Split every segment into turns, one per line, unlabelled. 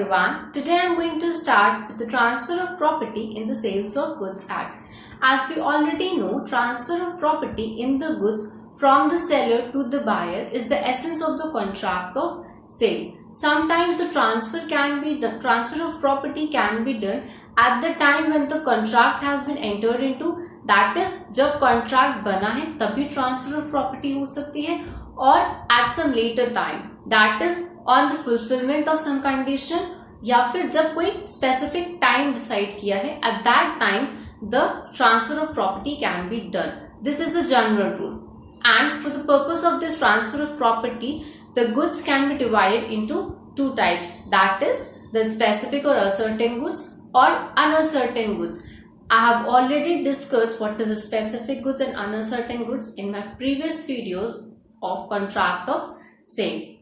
everyone. Today I am going to start with the transfer of property in the Sales of Goods Act. As we already know, transfer of property in the goods from the seller to the buyer is the essence of the contract of sale. Sometimes the transfer of property can be done at the time when the contract has been entered into. That is, जब contract बना है तभी transfer of property हो सकती है, or at some later time, that is on the fulfillment of some condition, या फिर जब कोई specific time decide किया है, at that time the transfer of property can be done. This is a general rule. And for the purpose of this transfer of property, the goods can be divided into two types. That is the specific or uncertain goods or uncertain goods. I have already discussed what is the specific goods and uncertain goods in my previous videos of contract of sale.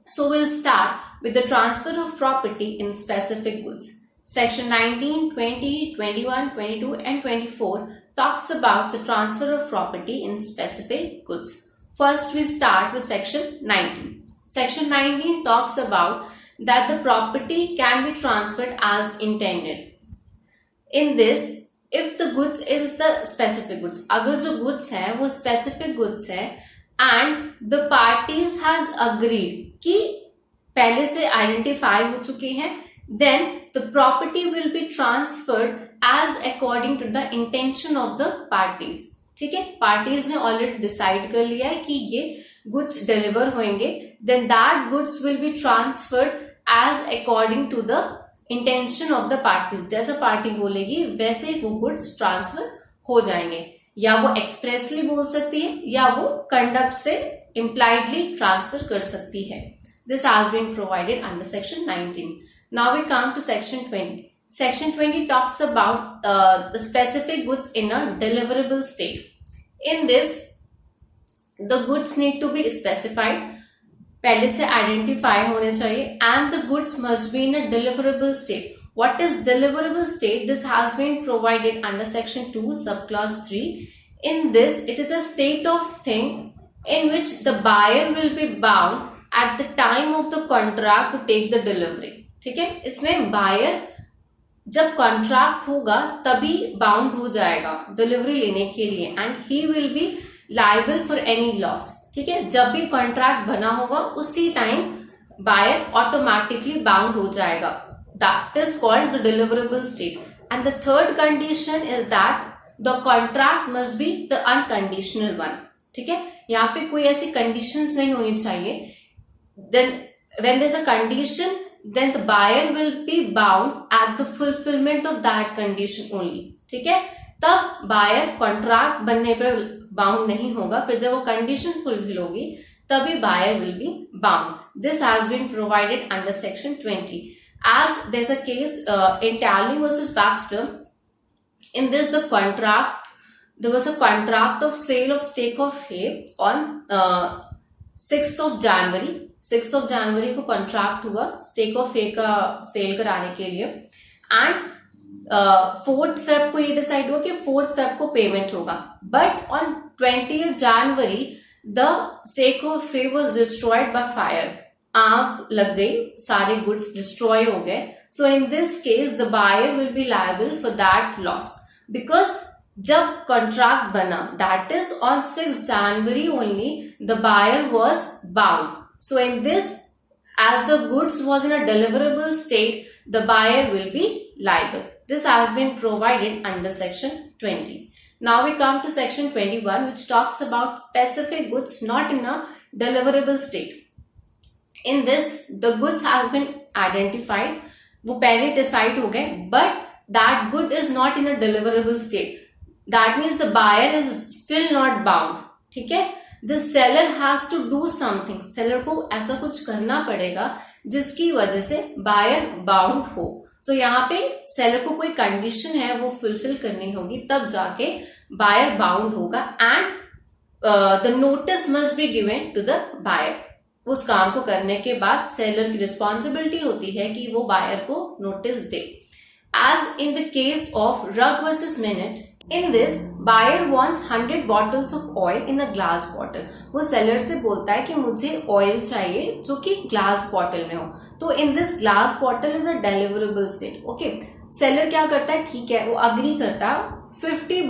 So we'll start with the transfer of property in specific goods. Section 19, 20, 21, 22 and 24 talks about the transfer of property in specific goods. First we start with section 19. Section 19 talks about that the property can be transferred as intended. In this, if the goods is the specific goods, अगर जो goods है वो specific goods है and the parties has agreed कि पहले से identify हो चुके हैं, then the property will be transferred as according to the intention of the parties. ठीक है, parties ने already decide कर लिया है कि ये goods deliver होंगे, then that goods will be transferred as according to the intention of the parties. जैसा पार्टी बोलेगी वैसे वो goods transfer हो जाएंगे, या वो expressly बोल सकती है या वो conduct से impliedly transfer कर सकती है. This has been provided under section 19. Now we come to section 20. Section 20 talks about the specific goods in a deliverable state. In this, the goods need to be specified, पहले से identify होने चाहिए, and the goods must be in a deliverable state. What is deliverable state? This has been provided under section 2 subclause 3. In this, it is a state of thing in which the buyer will be bound at the time of the contract to take the delivery. ठीक है, इसमें buyer जब contract होगा तभी bound हो जाएगा delivery लेने के लिए, and he will be liable for any loss. ठीक है, जब भी contract बना होगा उसी time buyer automatically bound हो जाएगा. That is called the deliverable state. And the third condition is that the contract must be the unconditional one. ठीक है, यहाँ पे कोई ऐसी conditions नहीं होनी चाहिए. Then when there is a condition, then the buyer will be bound at the fulfillment of that condition only. ठीक है, तब buyer contract बनने पर bound नहीं होगा, फिर जब वो condition fulfill होगी तभी buyer will be bound. This has been provided under section 20. As there's a case in Tally versus Baxter. In this, there was a contract of sale of stake of hay on 6th of January. 6th of January को contract हुआ stake of hay का sale कराने के लिए, and 4th Feb को ये decide हुआ कि 4th Feb को payment होगा. But on 20th January the stake of hay was destroyed by fire. आग लग गई, सारे goods destroy हो गए. So in this case the buyer will be liable for that loss, because जब contract बना, that is on 6th January only, the buyer was bound. So in this, as the goods was in a deliverable state, the buyer will be liable. This has been provided under section 20. Now we come to section 21, which talks about specific goods not in a deliverable state. In this, the goods has been identified, वो पहले decide हो गए, but that good is not in a deliverable state. That means the buyer is still not bound. ठीक है, the seller has to do something. Seller को ऐसा कुछ करना पड़ेगा जिसकी वजह से buyer bound हो. So यहाँ पे seller को कोई condition है वो fulfill करनी होगी, तब जाके buyer bound होगा, and the notice must be given to the buyer. उस काम को करने के बाद seller की responsibility होती है कि वो buyer को notice they. As in the case of Rugg versus Minute, In this, buyer wants 100 bottles of oil in a glass bottle. वो सेलर से बोलता है कि मुझे ऑयल चाहिए जो कि ग्लास बॉटल में हो. तो in this glass bottle is a deliverable state. Okay, seller क्या करता है, ठीक है, वो अग्री करता है. 50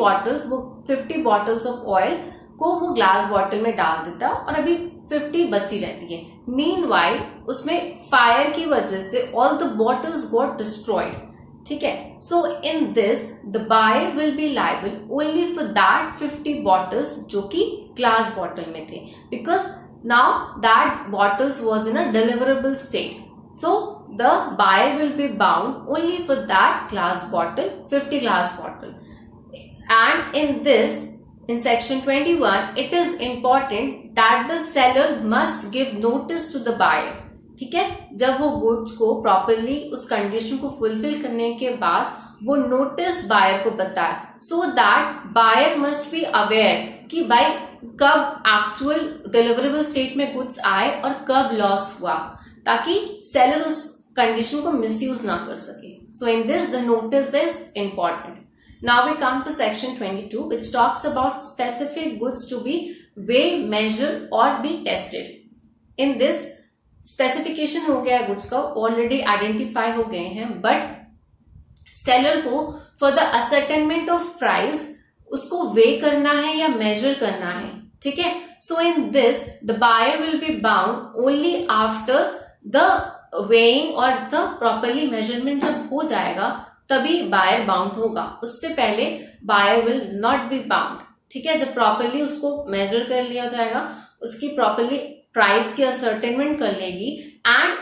bottles of oil को वो ग्लास बॉटल में डाल देता और अभी 50 बची रहती है. Meanwhile, उसमें फायर की वजह से all the bottles got destroyed. ठीक है. So in this the buyer will be liable only for that 50 bottles जो कि ग्लास बॉटल में थे, because now that bottles was in a deliverable state. So the buyer will be bound only for that glass bottle, 50 glass bottle. And in this, in section 21, it is important that the seller must give notice to the buyer. ठीक है. जब वो goods को properly उस condition को fulfil करने के बाद वो नोटिस बायर को बताए, so that buyer must be aware कि भाई कब एक्चुअल डिलीवरेबल स्टेट में गुड्स आए और कब लॉस हुआ, ताकि सेलर उस कंडीशन को मिसयूज ना कर सके. So in this the notice is important. Now we come to section 22, which talks about specific goods to be weighed, measured or be tested. In this, specification हो गया goods का, already identify हो गए हैं, but seller को for the ascertainment of price उसको वे करना है या मेजर करना है. ठीक है. So in this the buyer will be bound only after the weighing और द प्रॉपरली मेजरमेंट जब हो जाएगा तभी बायर बाउंड होगा. उससे पहले buyer will not be bound. ठीक है. जब प्रॉपरली उसको मेजर कर लिया जाएगा, उसकी प्रॉपरली प्राइस की असर्टेनमेंट कर लेगी एंड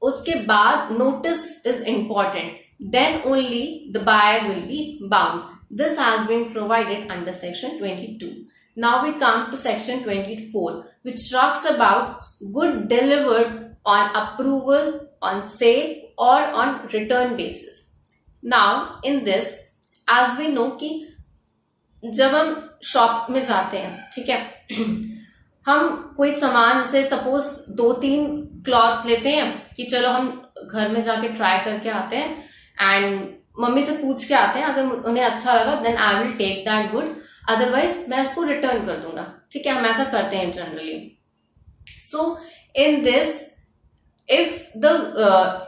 उसके बाद notice is important, then only the buyer will be bound. This has been provided under section 22. Now we come to section 24, which talks about good delivered on approval, on sale or on return basis. Now in this, as we know कि जब हम shop में जाते हैं, ठीक है, हम कोई सामान जैसे सपोज 2-3 क्लॉथ लेते हैं कि चलो हम घर में जाके ट्राई करके आते हैं एंड मम्मी से पूछ के आते हैं, अगर उन्हें अच्छा लगा then I will take that good, otherwise मैं उसको रिटर्न कर दूंगा. ठीक है. हम ऐसा करते हैं generally. So in this, if the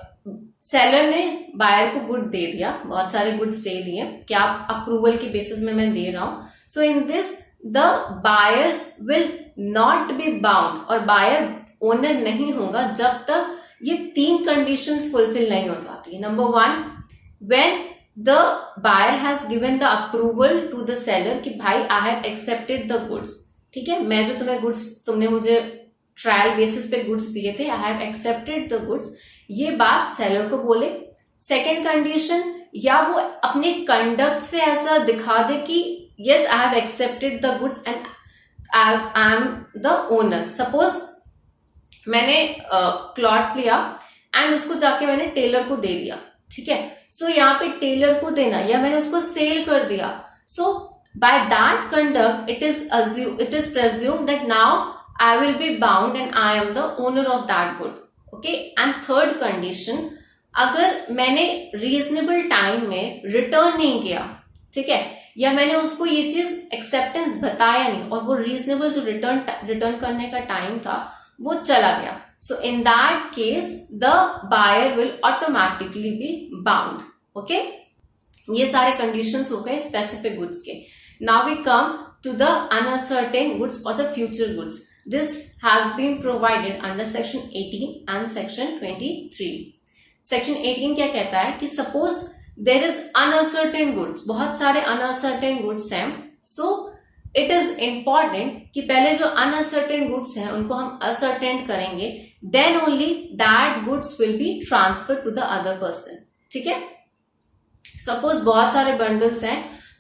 seller ने बायर को गुड दे दिया, बहुत सारे गुड्स दे दिए कि आप अप्रूवल के बेसिस में मैं दे रहा हूं, so in this the buyer will not be bound, और बायर ओनर नहीं होगा जब तक ये 3 कंडीशंस फुलफिल नहीं हो जाती. Number 1, when the buyer has given the approval to the seller कि भाई I have accepted the goods. ठीक है. मैं जो तुम्हें गुड्स, तुमने मुझे ट्रायल बेसिस पे गुड्स दिए थे, आई हैव एक्सेप्टेड द गुड्स, ये बात सेलर को बोले. सेकेंड कंडीशन, या वो अपने कंडक्ट से ऐसा दिखा दे कि yes I have accepted the goods and I am the owner. Suppose मैंने क्लॉथ लिया एंड उसको जाके मैंने टेलर को दे दिया. ठीक है. सो यहाँ पे टेलर को देना, या मैंने उसको सेल कर दिया. So by that conduct it is presumed that now I will be bound and I am the owner of that good. Okay. And third condition, अगर मैंने रीजनेबल टाइम में रिटर्न नहीं किया, ठीक है, या मैंने उसको ये चीज एक्सेप्टेंस बताया नहीं और वो रीजनेबल जो रिटर्न करने का टाइम था वो चला गया, so in that case the buyer will automatically be bound. Okay. ये सारे कंडीशंस हो गए स्पेसिफिक गुड्स के. Now we come to the uncertain goods और the future goods. This has been provided under section 18 and section 23. Section 18 क्या कहता है कि suppose there is uncertain goods, बहुत सारे uncertain goods हैं, so it is important कि पहले जो uncertain goods हैं उनको हम ascertain करेंगे, then only that goods will be transferred to the other person. ठीक है. Suppose बहुत सारे bundles हैं,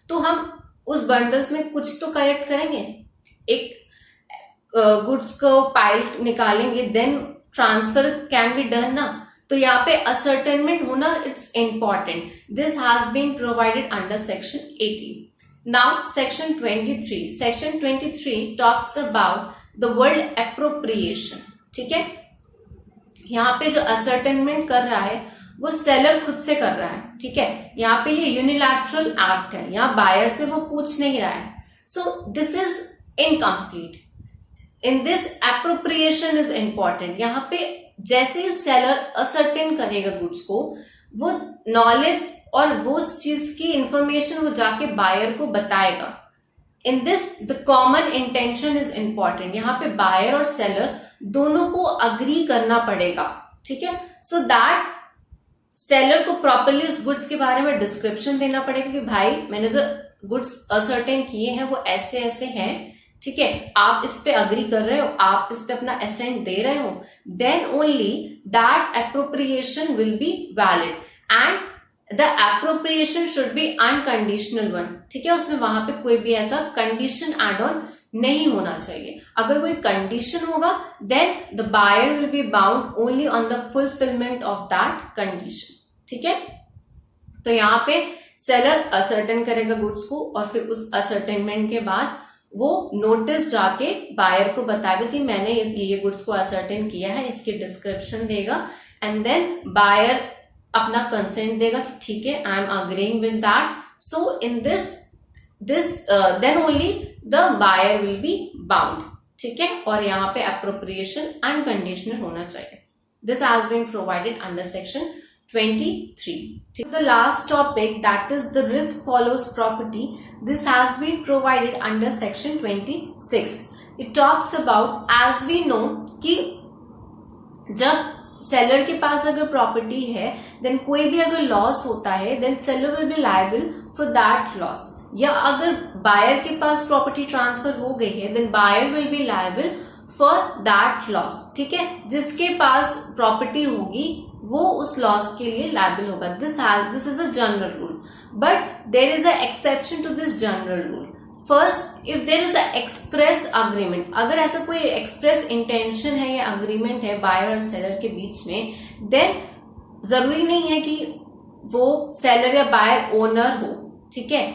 तो हम उस bundles में कुछ तो कलेक्ट करेंगे, एक गुड्स को पाइल निकालेंगे, then transfer can be done ना. तो यहाँ पे असर्टेनमेंट होना it's important. This has been provided under section 18. Now section 23. Section 23 talks about the word appropriation. ठीक है. यहाँ पे जो असर्टेनमेंट कर रहा है वो सेलर खुद से कर रहा है, ठीक है। यहाँ पे ये यूनिलैटरल एक्ट है, यहाँ बायर से वो पूछ नहीं रहा है, so this is incomplete. In this appropriation is important. यहाँ पे जैसे ही सेलर असर्टेन करेगा गुड्स को, वो नॉलेज और वो उस चीज की इंफॉर्मेशन वो जाके बायर को बताएगा। इन this the common intention is important. यहाँ पे बायर और सेलर दोनों को अग्री करना पड़ेगा, ठीक है। सो दैट सेलर को प्रॉपरली उस गुड्स के बारे में डिस्क्रिप्शन देना पड़ेगा कि भाई मैंने जो गुड्स असर्टेन किए हैं वो ऐसे ऐसे हैं, ठीक है, आप इस पे अग्री कर रहे हो, आप इस पे अपना एसेंट दे रहे हो, then only that appropriation will be valid and the appropriation should be unconditional one, ठीक है। उसमें वहां पे कोई भी ऐसा कंडीशन एड ऑन नहीं होना चाहिए। अगर कोई कंडीशन होगा then the buyer will be bound only on the fulfilment of that condition, ठीक है। तो यहाँ पे सेलर असर्टेन करेगा गुड्स को और फिर उस असर्टेनमेंट के बाद वो नोटिस जाके बायर को बताएगा कि मैंने ये गुड्स को असर्टेन किया है, इसकी डिस्क्रिप्शन देगा एंड देन बायर अपना कंसेंट देगा कि ठीक है I am agreeing with that. So in this then only the buyer will be bound, ठीक है। और यहाँ पे एप्रोप्रिएशन अनकंडीशनल होना चाहिए। This has been provided under section 23. The last topic, that is the risk follows property. This has been provided under section 26. It talks about, as we know कि जब seller के पास अगर प्रॉपर्टी है then कोई भी अगर लॉस होता है then seller will be liable for that loss. या अगर बायर के पास प्रॉपर्टी ट्रांसफर हो गई है then buyer will be liable for that loss, ठीक है। जिसके पास प्रॉपर्टी होगी वो उस लॉस के लिए लायबल होगा। This is a general rule, but there is a exception to this general rule. First, if there is a express agreement, अगर ऐसा कोई एक्सप्रेस इंटेंशन है या अग्रीमेंट है बायर और सेलर के बीच में, देन जरूरी नहीं है कि वो सेलर या बायर ओनर हो, ठीक है,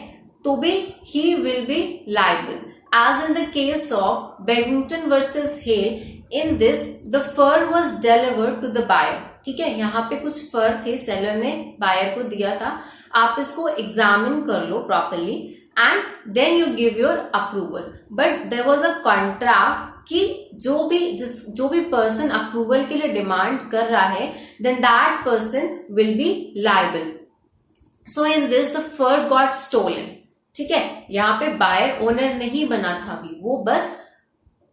तो भी he will be liable. As in the case of Bedington versus Hale, in this the fur was delivered to the buyer, ठीक है। यहाँ पे कुछ फर थे, सेलर ने बायर को दिया था, आप इसको एग्जामिन कर लो properly and then you give your approval. But there was a contract कि जो भी पर्सन अप्रूवल के लिए डिमांड कर रहा है then that person will be liable. So in this the fur got stolen, ठीक है। यहाँ पे बायर ओनर नहीं बना था अभी, वो बस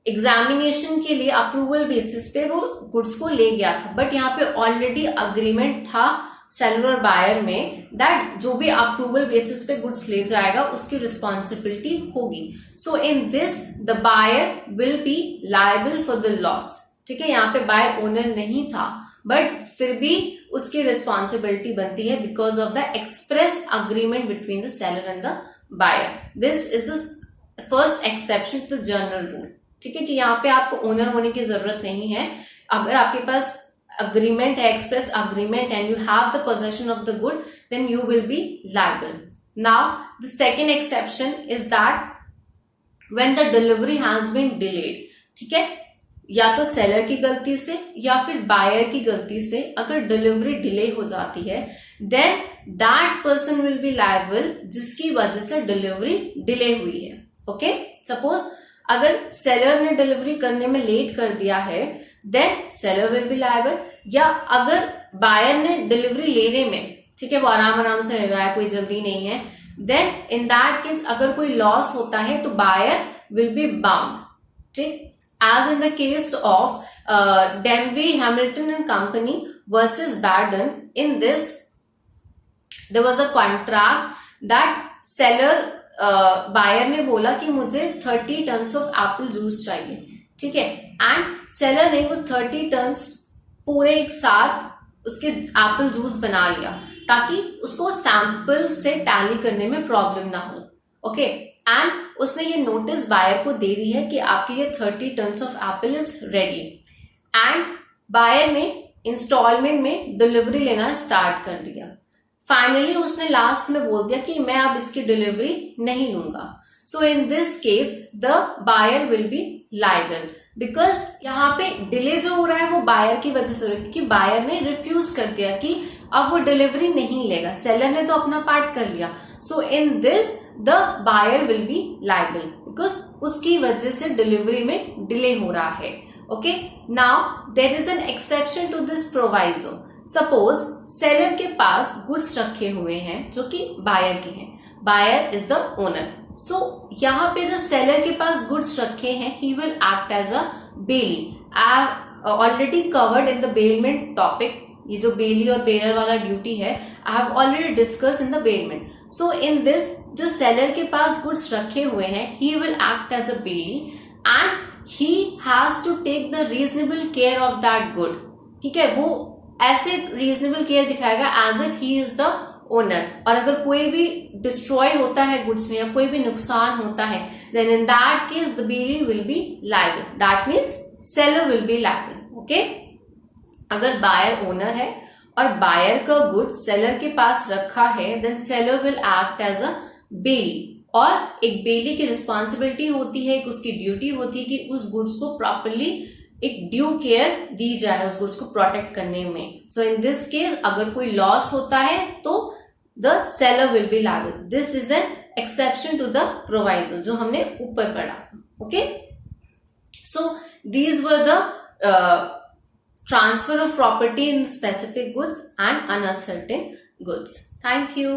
एग्जामिनेशन के लिए अप्रूवल बेसिस पे वो गुड्स को ले गया था, बट यहाँ पे ऑलरेडी अग्रीमेंट था सेलर और बायर में दैट जो भी अप्रूवल बेसिस पे गुड्स ले जाएगा उसकी रिस्पॉन्सिबिलिटी होगी। So in this the buyer will be liable for the loss, ठीक है। यहाँ पे बायर ओनर नहीं था बट फिर भी उसकी रिस्पॉन्सिबिलिटी बनती है because of the express agreement between the seller and the buyer. This is the first exception to the general rule, ठीक है, कि यहाँ पे आपको ओनर होने की जरूरत नहीं है। अगर आपके पास अग्रीमेंट है, express agreement and you have the possession of the good then you will be liable. Now the second exception is that when the delivery has been delayed, ठीक है, या तो सेलर की गलती से या फिर बायर की गलती से अगर डिलीवरी डिले हो जाती है then that person will be liable जिसकी वजह से डिलीवरी डिले हुई है। ओके, सपोज अगर सेलर ने डिलीवरी करने में लेट कर दिया है then seller will be liable, या अगर बायर ने डिलीवरी लेने में, ठीक है, वो आराम से ले रहा है, कोई जल्दी नहीं है, देन इन दैट केस अगर कोई लॉस होता है तो बायर विल बी बाउंड, ठीक। As in the case of Demvey, Hamilton and Company versus Baden, in this there was a contract that seller buyer ने बोला कि मुझे 30 tons of apple juice चाहिए, ठीक है, एंड सेलर ने वो 30 tons पूरे एक साथ उसके एप्पल जूस बना लिया ताकि उसको सैंपल से टैली करने में प्रॉब्लम ना हो। ओके, एंड उसने ये नोटिस बायर को दे दी है कि आपके ये 30 tons of apple is ready, and buyer ने इंस्टॉलमेंट में डिलीवरी लेना स्टार्ट कर दिया। फाइनली उसने लास्ट में बोल दिया कि मैं अब इसकी डिलीवरी नहीं लूंगा। So in this case the buyer will be liable. Because यहाँ पे डिले जो हो रहा है वो बायर की वजह से हो रहा है, क्योंकि बायर ने रिफ्यूज कर दिया कि अब वो डिलीवरी नहीं लेगा, सेलर ने तो अपना पार्ट कर लिया। So in this the buyer will be liable because उसकी वजह से डिलीवरी में डिले हो रहा है। Okay, now there is an exception to this proviso. Suppose seller के पास गुड्स रखे हुए हैं जो कि बायर के हैं, buyer is the owner. So यहाँ पे जो सेलर के पास गुड्स रखे हैं, he will act as a bailee. I have already covered in the bailment topic, ये जो बेली और बेलर वाला ड्यूटी है, I have already discuss in the bailment. So in this, जो सेलर के पास गुड्स रखे हुए हैं, he will act as a bailee and he has to take the reasonable care of that good. ठीक है, वो ऐसे रीजनेबल केयर दिखाएगा as if he is the owner. और अगर कोई भी डिस्ट्रॉय होता है गुड्स में या कोई भी नुकसान होता है, then in that case the bailee will be liable, that means seller will be liable. Okay, अगर बायर ओनर है और बायर का गुड्स सेलर के पास रखा है, then seller will act as a bailee. और एक बेली की रिस्पॉन्सिबिलिटी होती है, एक उसकी ड्यूटी होती है कि उस गुड्स को प्रॉपरली एक ड्यू केयर दी जाए उस गुड्स को प्रोटेक्ट करने में। सो इन दिस केस अगर कोई लॉस होता है तो the seller will be liable. This is an exception to the proviso जो हमने ऊपर पढ़ा। Okay, so these were the transfer of property in specific goods and uncertain goods. Thank you.